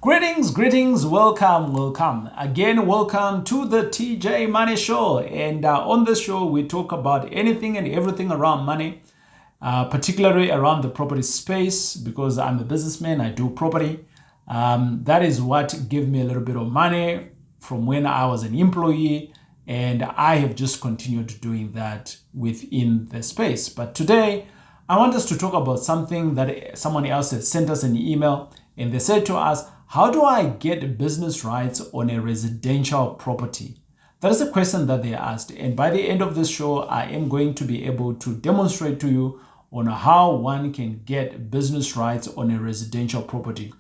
Greetings, welcome. Again, welcome to the TJ Money Show. And on this show, we talk about anything and everything around money, particularly around the property space, because I'm a businessman, I do property. That is what gave me a little bit of money from when I was an employee, and I have just continued doing that within the space. But today, I want us to talk about something that someone else has sent us an email, and they said to us, how do I get business rights on a residential property? That is a question that they asked. And by the end of this show, I am going to be able to demonstrate to you on how one can get business rights on a residential property.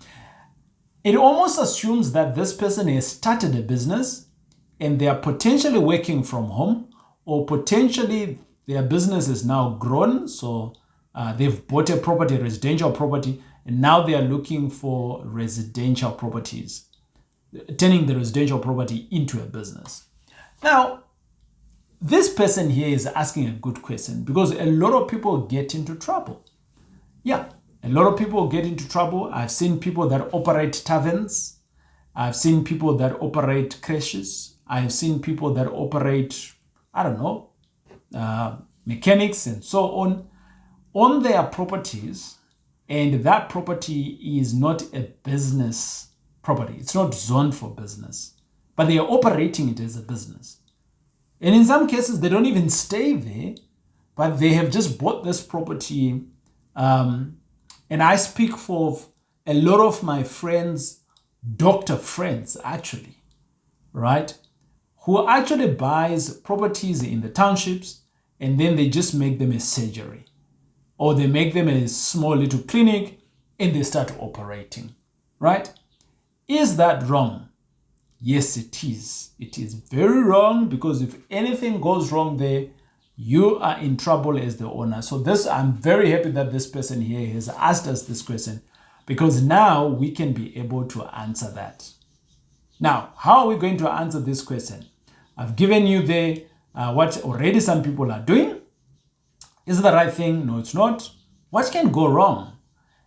It almost assumes that this person has started a business and they are potentially working from home, or potentially their business is now grown. So they've bought a property, a residential property, and now they are looking for residential properties, turning the residential property into a business. Now, this person here is asking a good question because a lot of people get into trouble. Yeah, a lot of people get into trouble. I've seen people that operate taverns. I've seen people that operate creches. I've seen people that operate, mechanics and so on their properties. And that property is not a business property. It's not zoned for business, but they are operating it as a business. And in some cases, they don't even stay there, but they have just bought this property. And I speak for a lot of my friends, doctor friends, actually, right? Who actually buys properties in the townships, and then they just make them a surgery. Or they make them a small little clinic and they start operating, right? Is that wrong? Yes, it is. It is very wrong, because if anything goes wrong there, you are in trouble as the owner. So I'm very happy that this person here has asked us this question, because now we can be able to answer that. Now, how are we going to answer this question? I've given you there what already some people are doing. Is it the right thing? No, it's not. What can go wrong?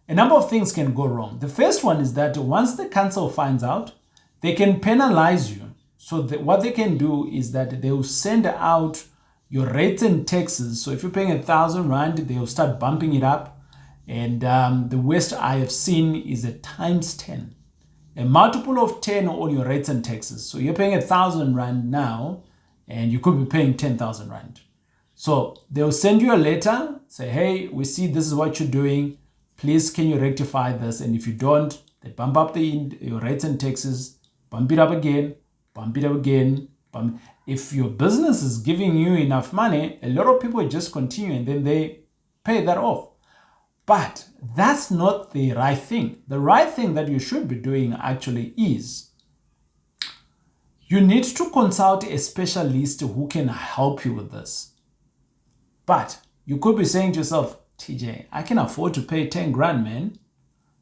A number of things can go wrong. The first one is that once the council finds out, they can penalize you. So what they can do is that they will send out your rates and taxes. So if you're paying 1,000 Rand, they will start bumping it up. And the worst I have seen is a times 10. A multiple of 10 on your rates and taxes. So you're paying 1,000 Rand now, and you could be paying 10,000 Rand. So they'll send you a letter, say, hey, we see this is what you're doing. Please, can you rectify this? And if you don't, they bump up your rates and taxes, bump it up again, bump it up again. If your business is giving you enough money, a lot of people just continue and then they pay that off. But that's not the right thing. The right thing that you should be doing actually is you need to consult a specialist who can help you with this. But you could be saying to yourself, TJ, I can afford to pay 10 grand, man.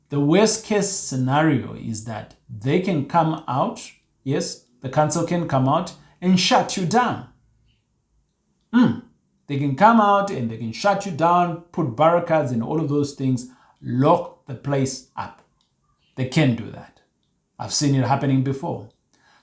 The worst case scenario is that they can come out. Yes, the council can come out and shut you down. They can come out and they can shut you down, put barricades and all of those things, lock the place up. They can do that. I've seen it happening before.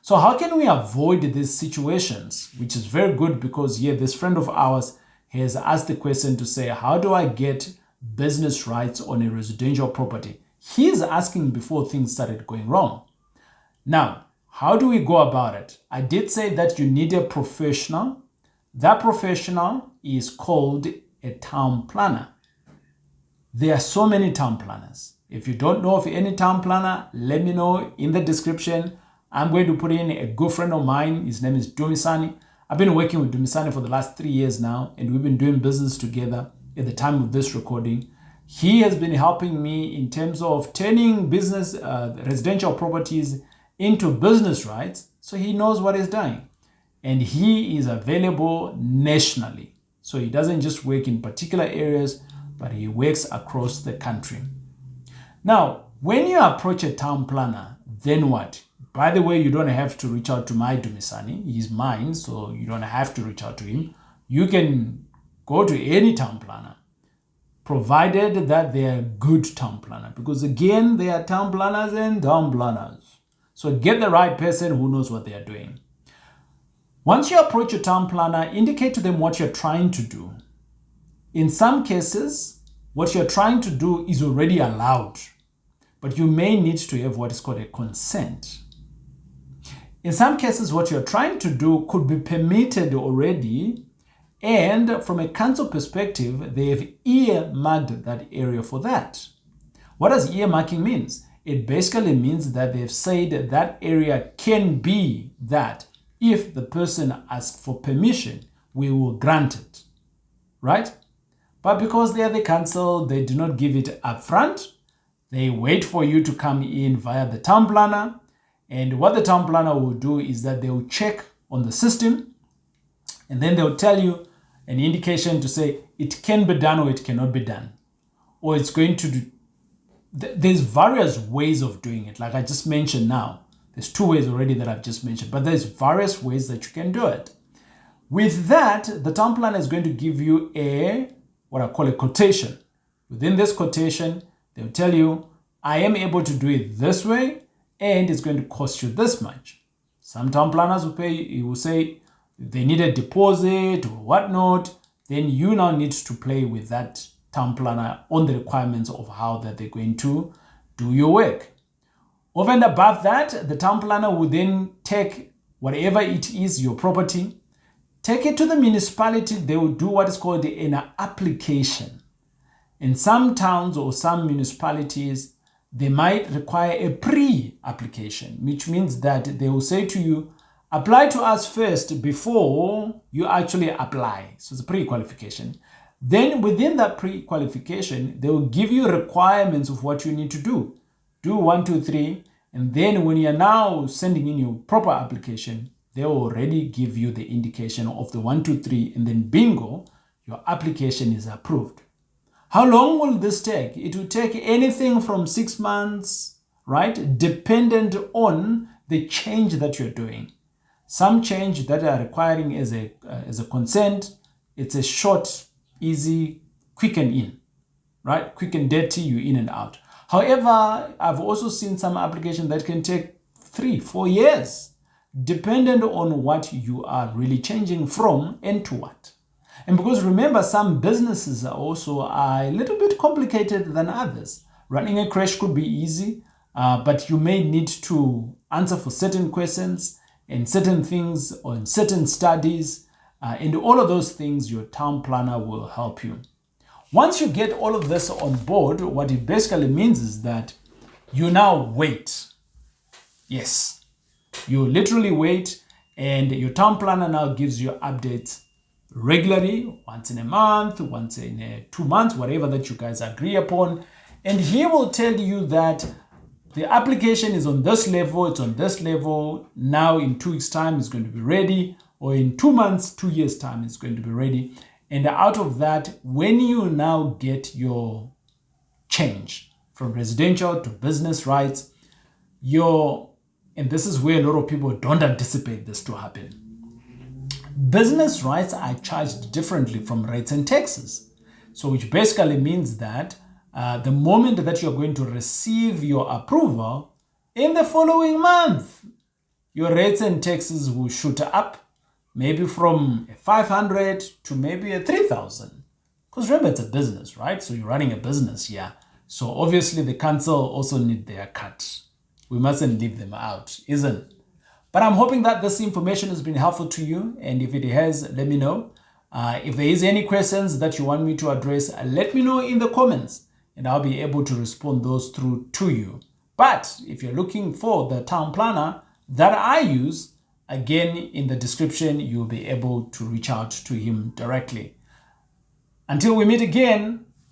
So how can we avoid these situations? Which is very good, because here this friend of ours has asked the question to say, how do I get business rights on a residential property? He's asking before things started going wrong. Now, how do we go about it? I did say that you need a professional. That professional is called a town planner. There are so many town planners. If you don't know of any town planner, let me know in the description. I'm going to put in a good friend of mine. His name is Dumisani. I've been working with Dumisani for the last 3 years now, and we've been doing business together at the time of this recording. He has been helping me in terms of turning business, residential properties into business rights, so he knows what he's doing. And he is available nationally. So he doesn't just work in particular areas, but he works across the country. Now, when you approach a town planner, then what? By the way, you don't have to reach out to my Dumisani. He's mine, so you don't have to reach out to him. You can go to any town planner. provided that they are good town planner. Because again, they are town planners and town planners. So get the right person who knows what they are doing. Once you approach your town planner, indicate to them what you're trying to do. In some cases, what you're trying to do is already allowed, but you may need to have what is called a consent. In some cases, what you're trying to do could be permitted already, and from a council perspective, they have earmarked that area for that. What does earmarking means? It basically means that they've said that area can be that. If the person asks for permission, we will grant it, right? But because they are the council, they do not give it up front. They wait for you to come in via the town planner. And what the town planner will do is that they will check on the system, and then they'll tell you an indication to say it can be done or it cannot be done. Or it's going to do. There's various ways of doing it. Like I just mentioned now, there's 2 ways already that I've just mentioned, but there's various ways that you can do it. With that, the town planner is going to give you what I call a quotation. Within this quotation, they'll tell you, I am able to do it this way, and it's going to cost you this much. Some town planners will say they need a deposit or whatnot. Then you now need to play with that town planner on the requirements of how that they're going to do your work. Over and above that, the town planner will then take whatever it is, your property, take it to the municipality. They will do what is called an application. In some towns or some municipalities, they might require a pre-application, which means that they will say to you, apply to us first before you actually apply. So it's a pre-qualification. Then within that pre-qualification, they will give you requirements of what you need to do. Do 1, 2, 3, and then when you're now sending in your proper application, they will already give you the indication of the 1, 2, 3, and then bingo, your application is approved. How long will this take? It will take anything from 6 months, right? Dependent on the change that you're doing. Some change that are requiring as a consent, it's a short, easy, quick and in, right? Quick and dirty, you in and out. However, I've also seen some applications that can take 3, 4 years, dependent on what you are really changing from and to what. And because remember, some businesses are also a little bit complicated than others. Running a crash could be easy, but you may need to answer for certain questions and certain things or in certain studies. And all of those things, your town planner will help you. Once you get all of this on board, what it basically means is that you now wait. Yes, you literally wait, and your town planner now gives you updates regularly, once in a month, once in 2 months, whatever that you guys agree upon. And he will tell you that the application is on this level, it's on this level. Now in 2 weeks' time, it's going to be ready, or in 2 months, 2 years' time, it's going to be ready. And out of that, when you now get your change from residential to business rights, and this is where a lot of people don't anticipate this to happen. Business rights are charged differently from rates and taxes. So which basically means that the moment that you're going to receive your approval, in the following month, your rates and taxes will shoot up, maybe from 500 to maybe 3,000. Because remember, it's a business, right? So you're running a business here. So obviously the council also need their cut. We mustn't leave them out, isn't it? But I'm hoping that this information has been helpful to you. And if it has, let me know. If there is any questions that you want me to address, let me know in the comments, and I'll be able to respond those through to you. But if you're looking for the town planner that I use, again, in the description, you'll be able to reach out to him directly. Until we meet again,